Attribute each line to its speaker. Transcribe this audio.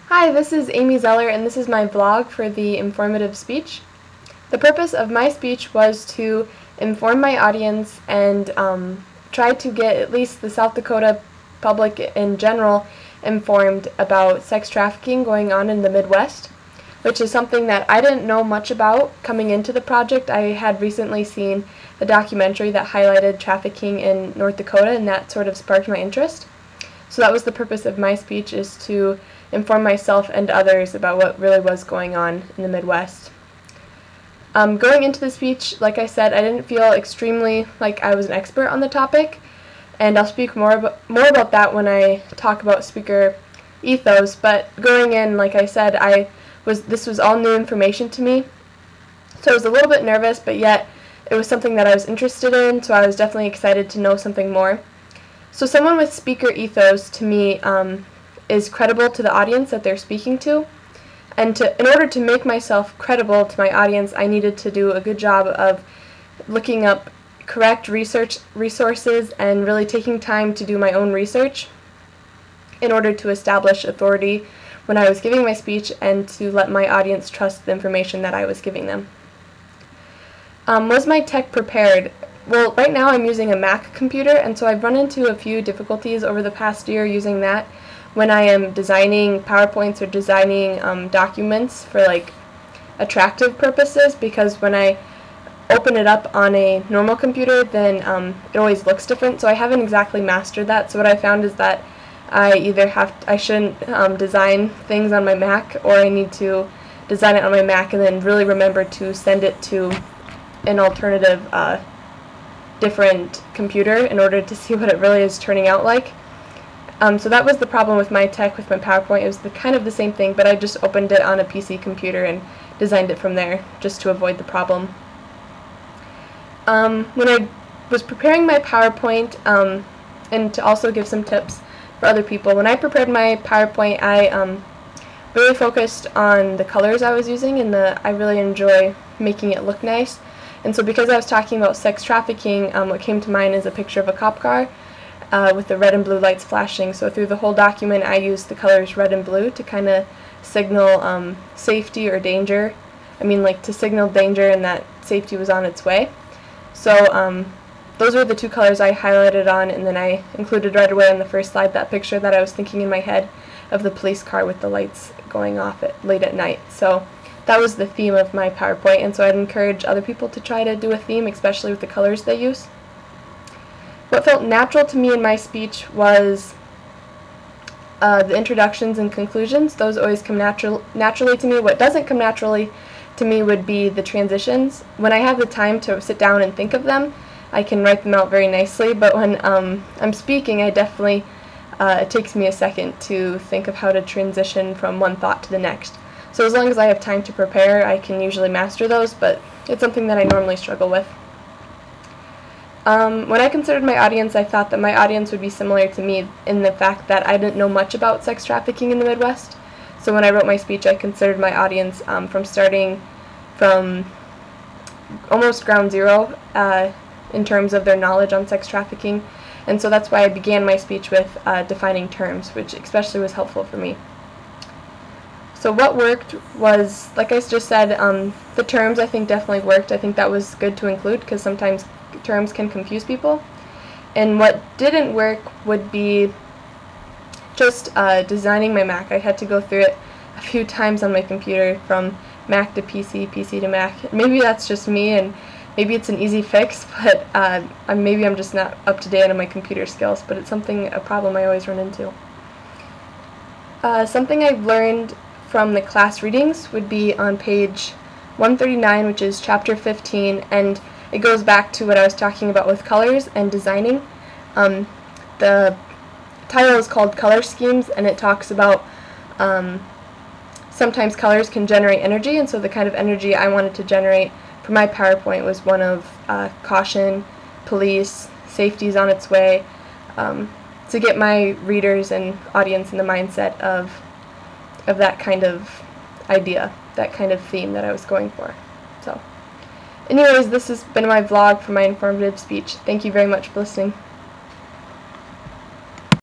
Speaker 1: Hi, this is Amy Zeller, and this is my vlog for the informative speech. The purpose of my speech was to inform my audience and try to get at least the South Dakota public in general informed about sex trafficking going on in the Midwest, which is something that I didn't know much about coming into the project. I had recently seen a documentary that highlighted trafficking in North Dakota, and that sort of sparked my interest. So that was the purpose of my speech, is to inform myself and others about what really was going on in the Midwest. Going into the speech, like I said, I didn't feel extremely like I was an expert on the topic, and I'll speak more about that when I talk about speaker ethos. But going in, like I said, this was all new information to me, so I was a little bit nervous, but yet it was something that I was interested in, so I was definitely excited to know something more. So someone with speaker ethos, to me, is credible to the audience that they're speaking to. And in order to make myself credible to my audience, I needed to do a good job of looking up correct resources and really taking time to do my own research in order to establish authority when I was giving my speech and to let my audience trust the information that I was giving them. Was my tech prepared? Well, right now I'm using a Mac computer, and so I've run into a few difficulties over the past year using that when I am designing PowerPoints or designing documents for like attractive purposes, because when I open it up on a normal computer, then it always looks different. So I haven't exactly mastered that. So what I found is that I shouldn't design things on my Mac, or I need to design it on my Mac and then really remember to send it to an alternative different computer in order to see what it really is turning out like. So that was the problem with my tech, with my PowerPoint. It was kind of the same thing, but I just opened it on a PC computer and designed it from there just to avoid the problem. When I was preparing my PowerPoint, and to also give some tips for other people, when I prepared my PowerPoint, I really focused on the colors I was using, and I really enjoy making it look nice. And so because I was talking about sex trafficking, what came to mind is a picture of a cop car with the red and blue lights flashing. So through the whole document, I used the colors red and blue to kind of signal safety or danger. I mean, like, to signal danger and that safety was on its way. So those were the two colors I highlighted on, and then I included right away on the first slide that picture that I was thinking in my head of the police car with the lights going off late at night. So that was the theme of my PowerPoint, and so I'd encourage other people to try to do a theme, especially with the colors they use. What felt natural to me in my speech was the introductions and conclusions. Those always come naturally to me. What doesn't come naturally to me would be the transitions. When I have the time to sit down and think of them, I can write them out very nicely, but when I'm speaking, it takes me a second to think of how to transition from one thought to the next. So as long as I have time to prepare, I can usually master those, but it's something that I normally struggle with. When I considered my audience, I thought that my audience would be similar to me in the fact that I didn't know much about sex trafficking in the Midwest. So when I wrote my speech, I considered my audience from starting from almost ground zero in terms of their knowledge on sex trafficking. And so that's why I began my speech with defining terms, which especially was helpful for me. So what worked was, like I just said, the terms I think definitely worked. I think that was good to include because sometimes terms can confuse people. And what didn't work would be just designing my Mac. I had to go through it a few times on my computer, from Mac to PC, PC to Mac. Maybe that's just me, and maybe it's an easy fix, but maybe I'm just not up to date on my computer skills, but it's a problem I always run into. Something I've learned from the class readings would be on page 139, which is chapter 15, and it goes back to what I was talking about with colors and designing. The title is called Color Schemes, and it talks about sometimes colors can generate energy, and so the kind of energy I wanted to generate for my PowerPoint was one of caution, police, safety's on its way, to get my readers and audience in the mindset of that kind of idea, that kind of theme that I was going for. So anyways, this has been my vlog for my informative speech. Thank you very much for listening.